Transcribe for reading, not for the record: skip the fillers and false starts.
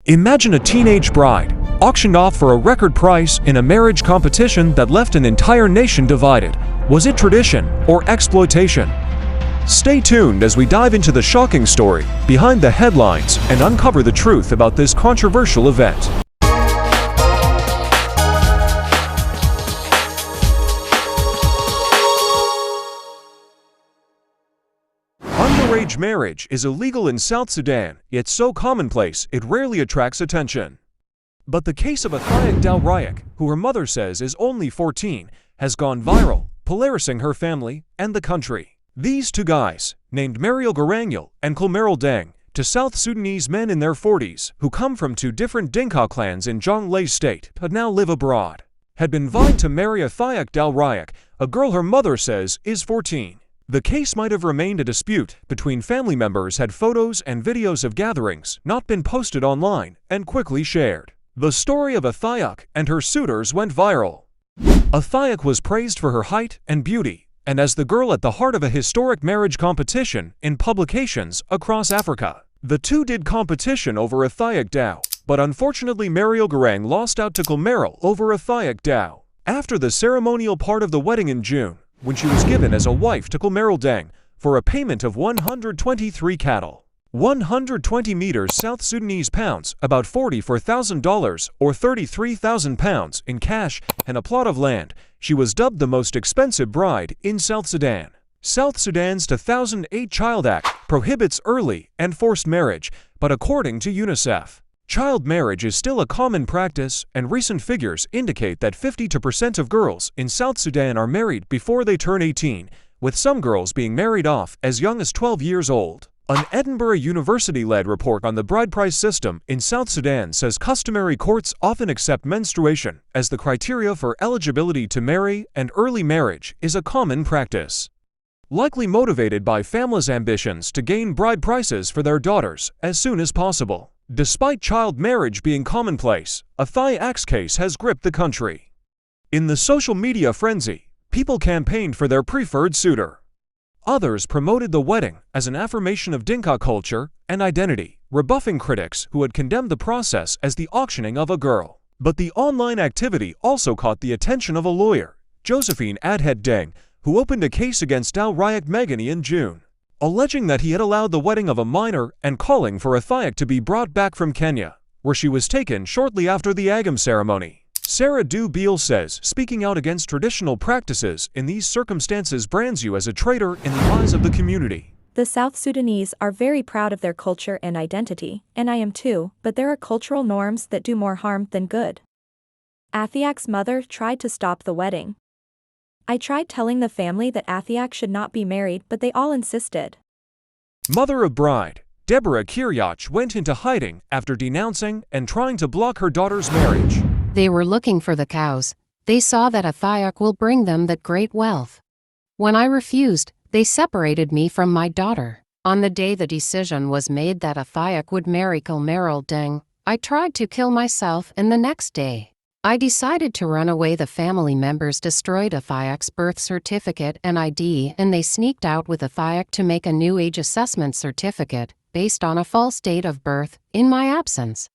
Imagine a teenage bride, auctioned off for a record price in a marriage competition that left an entire nation divided. Was it tradition or exploitation? Stay tuned as we dive into the shocking story behind the headlines and uncover the truth about this controversial event. Underage marriage is illegal in South Sudan, yet so commonplace it rarely attracts attention. But the case of Akuch Akech, who her mother says is only 14, has gone viral, polarizing her family and the country. These two guys, named Ruweng and Mayardit, to South Sudanese men in their 40s who come from two different Dinka clans in Jonglei State but now live abroad, had been vying to marry Akuch Akech, a girl her mother says is 14. The case might have remained a dispute between family members had photos and videos of gatherings not been posted online and quickly shared. The story of Akuch and her suitors went viral. Akuch was praised for her height and beauty, and as the girl at the heart of a historic marriage competition in publications across Africa. The two did competition over Akuch, but unfortunately Ruweng lost out to Mayardit over Akuch. After the ceremonial part of the wedding in June, when she was given as a wife to Mayardit for a payment of 123 cattle. 120 meters South Sudanese pounds, about $44,000 or 33,000 pounds in cash and a plot of land, she was dubbed the most expensive bride in South Sudan. South Sudan's 2008 Child Act prohibits early and forced marriage, but according to UNICEF, child marriage is still a common practice, and recent figures indicate that 52% of girls in South Sudan are married before they turn 18, with some girls being married off as young as 12 years old. An Edinburgh University-led report on the bride price system in South Sudan says customary courts often accept menstruation as the criteria for eligibility to marry, and early marriage is a common practice, likely motivated by families' ambitions to gain bride prices for their daughters as soon as possible. Despite child marriage being commonplace, Akuch Akech's case has gripped the country. In the social media frenzy, people campaigned for their preferred suitor. Others promoted the wedding as an affirmation of Dinka culture and identity, rebuffing critics who had condemned the process as the auctioning of a girl. But the online activity also caught the attention of a lawyer, Josephine Adhet, who opened a case against Akech in June, alleging that he had allowed the wedding of a minor and calling for Akuch to be brought back from Kenya, where she was taken shortly after the Agam ceremony. Sarah Beale says speaking out against traditional practices in these circumstances brands you as a traitor in the eyes of the community. The South Sudanese are very proud of their culture and identity, and I am too, but there are cultural norms that do more harm than good. Akuch's mother tried to stop the wedding. I tried telling the family that Akuch should not be married, but they all insisted. Mother of bride, Deborah Kiryach, went into hiding after denouncing and trying to block her daughter's marriage. They were looking for the cows. They saw that Akuch will bring them that great wealth. When I refused, they separated me from my daughter. On the day the decision was made that Akuch would marry Mayardit, I tried to kill myself, and the next day, I decided to run away. The family members destroyed Akuch's birth certificate and ID, and they sneaked out with Akuch to make a new age assessment certificate based on a false date of birth in my absence.